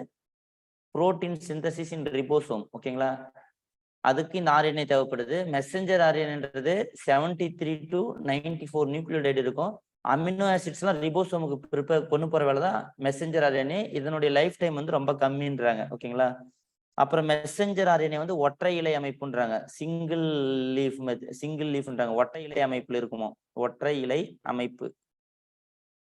புரோட்டீன் சிந்தசிஸ் இன் ரிபோசோம், ஓகேங்களா? அதுக்கு இந்த ஆர்என்ஏ தேவைப்படுது. மெசஞ்சர் ஆர்என்ஏன்றது 73 to 94 நியூக்ளியோடைடு இருக்கும். அமினோ ஆசிட்ஸ்லாம் ரிபோசோமுக்கு கொண்டு போற வேலை தான் மெசஞ்சர் ஆர்என்ஏ. இதனுடைய லைஃப் டைம் வந்து ரொம்ப கம்மின்றாங்க, ஓகேங்களா? அப்புறம் மெசஞ்சர் ஆர்என்ஏ வந்து ஒற்றை இலை அமைப்புன்றாங்க, சிங்கிள் லீஃப்ன்றாங்க. ஒற்றை இலை அமைப்புல இருக்குமோ, ஒற்றை இலை அமைப்பு,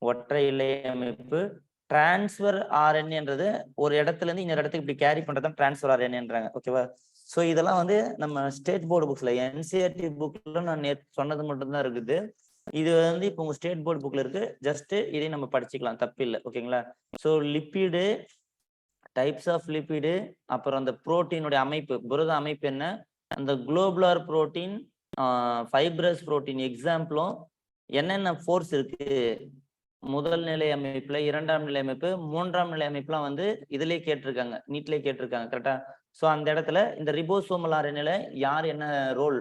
ஒற்றை இலை அமைப்பு. டிரான்ஸ்ஃபர் ஆர்என்ஏன்றது ஒரு இடத்துல இருந்து இன்னொரு இடத்துக்கு இப்படி கேரி பண்றதுதான் டிரான்ஸ்ஃபர் ஆர்என்ஏன்றாங்க, ஓகேவா? ஸோ இதெல்லாம் வந்து நம்ம ஸ்டேட் போர்டு புக்ஸ்ல, என்சிஆர்டி புக்ல நான் சொன்னது மட்டும்தான் இருக்குது. இது வந்து இப்போ உங்க ஸ்டேட் போர்டு புக்ல இருக்கு, ஜஸ்ட் இதை நம்ம படிச்சுக்கலாம், தப்பு இல்லை, ஓகேங்களா? So lipid, types of lipid, அப்புறம் அந்த புரோட்டீனுடைய அமைப்பு, புரத அமைப்பு என்ன, அந்த குளோபுலார் புரோட்டீன், ஃபைப்ரஸ் புரோட்டீன் எக்ஸாம்பிளும், என்னென்ன ஃபோர்ஸ் இருக்கு முதல் நிலை அமைப்புல, இரண்டாம் நிலை அமைப்பு, மூன்றாம் நிலை அமைப்புலாம் வந்து இதுலயே கேட்டிருக்காங்க, நீட்லயே கேட்டிருக்காங்க, கரெக்டா? ஸோ அந்த இடத்துல இந்த ரிபோசோமல் ஆர்என்ஏல யார் என்ன role,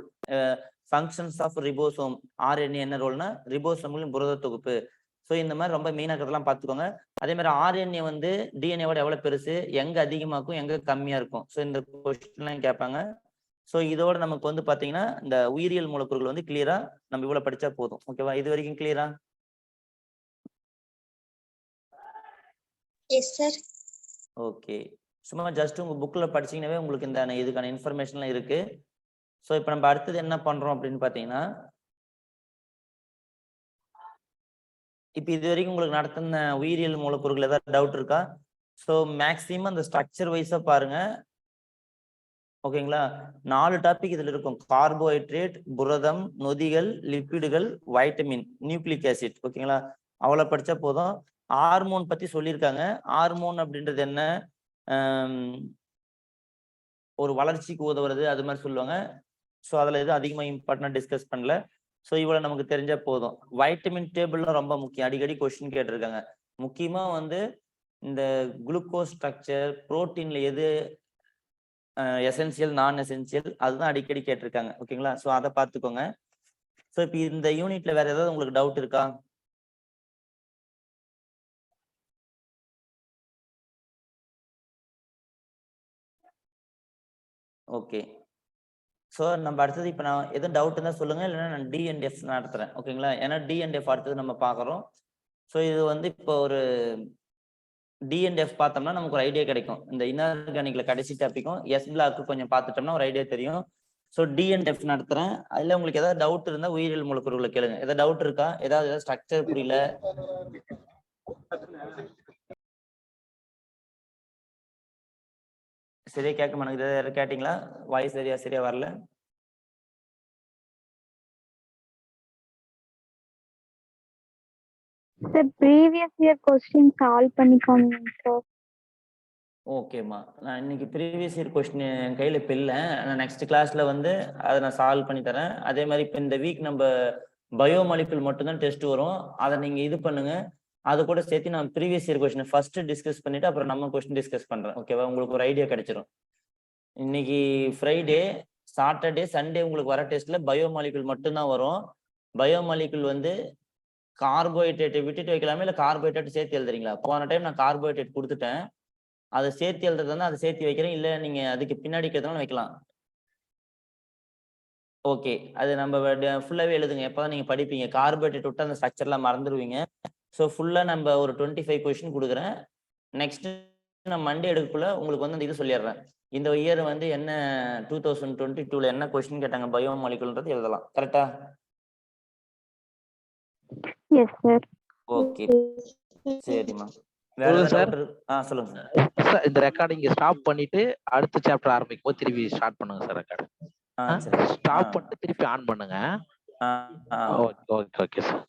functions of ribosome RNA என்ன ரோல்னா ரிபோசோம்களின் புரத தொகுப்பு. ஸோ இந்த மாதிரி ரொம்ப மெயினாக்கிறதெல்லாம் பார்த்துக்கோங்க. அதே மாதிரி ஆர்என்ஏ வந்து டிஎன்ஏவோட எவ்வளவு பெருசு, எங்க அதிகமாக்கும் எங்க கம்மியா இருக்கும், ஸோ இந்த கொஸ்டின்லாம் கேட்பாங்க. ஸோ இதோட நமக்கு வந்து பாத்தீங்கன்னா இந்த உயிரியல் மூலக்கூறுகள் வந்து கிளியரா நம்ம இவ்வளவு படிச்சா போதும், ஓகேவா? இது வரைக்கும் கிளியரா? Yes sir. ஓகே. சும்மா ஜஸ்ட் உங்க புக்ல படிச்சீங்கன்னாவே உங்களுக்கு இந்த இதுக்கான இன்ஃபர்மேஷன்லாம் இருக்கு. ஸோ இப்போ நம்ம அடுத்தது என்ன பண்றோம் அப்படின்னு பாத்தீங்கன்னா, இப்போ இது வரைக்கும் உங்களுக்கு நடத்தின உயிரியல் மூலக்கூறுகள் ஏதாவது டவுட் இருக்கா? ஸோ மேக்சிமம் அந்த ஸ்ட்ரக்சர் வைஸா பாருங்க, ஓகேங்களா? 4 டாபிக் இதுல இருக்கும், கார்போஹைட்ரேட், புரதம், நொதிகள், லிப்பிடுகள், வைட்டமின், நியூக்ளிக் ஆசிட், ஓகேங்களா? அவ்வளவு படிச்சா போதும். ஹார்மோன் பத்தி சொல்லியிருக்காங்க. ஹார்மோன் அப்படின்றது என்ன, ஒரு வளர்ச்சிக்கு உதவுறது, அது மாதிரி சொல்லுவாங்க. ஸோ அதுல எதுவும் அதிகமா இம்பார்ட்டன்டா டிஸ்கஸ் பண்ணல. ஸோ இவ்வளவு நமக்கு தெரிஞ்சா போதும். வைட்டமின் டேபிள்லாம் ரொம்ப முக்கியம், அடிக்கடி கொஸ்டின் கேட்டிருக்காங்க. முக்கியமா வந்து இந்த குளுக்கோஸ் ஸ்ட்ரக்சர், புரோட்டீன்ல எது எசென்சியல், நான் எசென்சியல், அதுதான் அடிக்கடி கேட்டிருக்காங்க, ஓகேங்களா? ஸோ அதை பார்த்துக்கோங்க. ஸோ இப்போ இந்த யூனிட்ல வேற ஏதாவது உங்களுக்கு டவுட் இருக்கா? ஓகே. ஸோ நம்ம அடுத்தது இப்போ நான் எதுவும் டவுட் இருந்தால் சொல்லுங்க, இல்லைன்னா நான் டிஎன்எஃப் நடத்துறேன். ஓகேங்களா? ஏன்னா டிஎன்எஃப் அடுத்தது நம்ம பார்க்குறோம். ஸோ இது வந்து இப்போ ஒரு டிஎன்எஃப் பார்த்தோம்னா நமக்கு ஒரு ஐடியா கிடைக்கும். இந்த இன்ஆர்கானிக்ல கடைசி டாபிக்கும் எஸ் பிளாக்கு கொஞ்சம் பார்த்துட்டோம்னா ஒரு ஐடியா தெரியும். ஸோ டிஎன்எஃப் நடத்துறேன். அதில் உங்களுக்கு ஏதாவது டவுட் இருந்தால் உயிரியல் மூலக்கூறுகளை கேளுங்க. ஏதாவது டவுட் இருக்கா? ஏதாவது ஸ்ட்ரக்சர் புரியல? சரியா கேட்க மாட்டேங்குது. யாரும் கேட்டீங்களா? வாய்ஸ் சரியா வரல. Sir previous year question solve பண்ணிக்கோங்க சார். ஓகேம்மா, நான் இன்னைக்கு ப்ரீவியஸ் இயர் கொஸ்டின் என் கையில் இப்போ இல்லை. நான் நெக்ஸ்ட் கிளாஸ்ல வந்து அதை நான் சால்வ் பண்ணி தரேன். அதே மாதிரி இப்போ இந்த வீக் நம்ம பயோமாலிகுல் மட்டும்தான் டெஸ்ட் வரும். அதை நீங்க இது பண்ணுங்க. அது கூட சேர்த்து நான் previous year question first discuss பண்ணிட்டு அப்புறம் நம்ம கொஸ்டின் டிஸ்கஸ் பண்றேன். ஓகேவா? உங்களுக்கு ஒரு ஐடியா கிடைச்சிரும். இன்னைக்கு ஃப்ரைடே, சாட்டர்டே, சண்டே உங்களுக்கு வர டெஸ்ட்ல பயோமாலிகுல் மட்டும்தான் வரும். பயோமாலிகுல் வந்து கார்போஹைட்ரேட்டை விட்டுட்டு வைக்கலாமே, இல்லை கார்போஹைட்ரேட் சேர்த்து எழுதுறீங்களா? போன டைம் நான் கார்போஹைட்ரேட் கொடுத்துட்டேன். அதை சேர்த்து எழுதுறதுனா அதை சேர்த்து வைக்கிறேன், இல்லை நீங்க அதுக்கு பின்னாடி இருக்கிறதுனால வைக்கலாம். ஓகே, அது நம்ம ஃபுல்லாவே எழுதுங்க. எப்பதான் நீங்க படிப்பீங்க. கார்போஹைட்ரேட் விட்டு அந்த ஸ்ட்ரக்சர்லாம் மறந்துடுவீங்க. ஸோ ஃபுல்லா நம்ம ஒரு 25 கொஸ்டின் கொடுக்குறேன். நெக்ஸ்ட் நான் மண்டே எடுக்கக்குள்ள உங்களுக்கு வந்து அந்த இது சொல்லிடுறேன். இந்த இயர் வந்து என்ன 2022ல என்ன கொஸ்டின் கேட்டாங்க பயோமாலிகுல்ன்றது எழுதலாம். கரெக்டா? Yes sir. ஓகே, சரிம்மா. வேற ஏதாவது சொல்லுங்க சார். இந்த ரெக்கார்டிங் ஸ்டாப் பண்ணிட்டு அடுத்த சாப்டர் ஆரம்பிக்கும் போது திருப்பி ஸ்டார்ட் பண்ணுங்க சார். ரெக்கார்ட் ஸ்டாப் பண்ணிட்டு திருப்பி ஆன் பண்ணுங்க. Okay okay sir.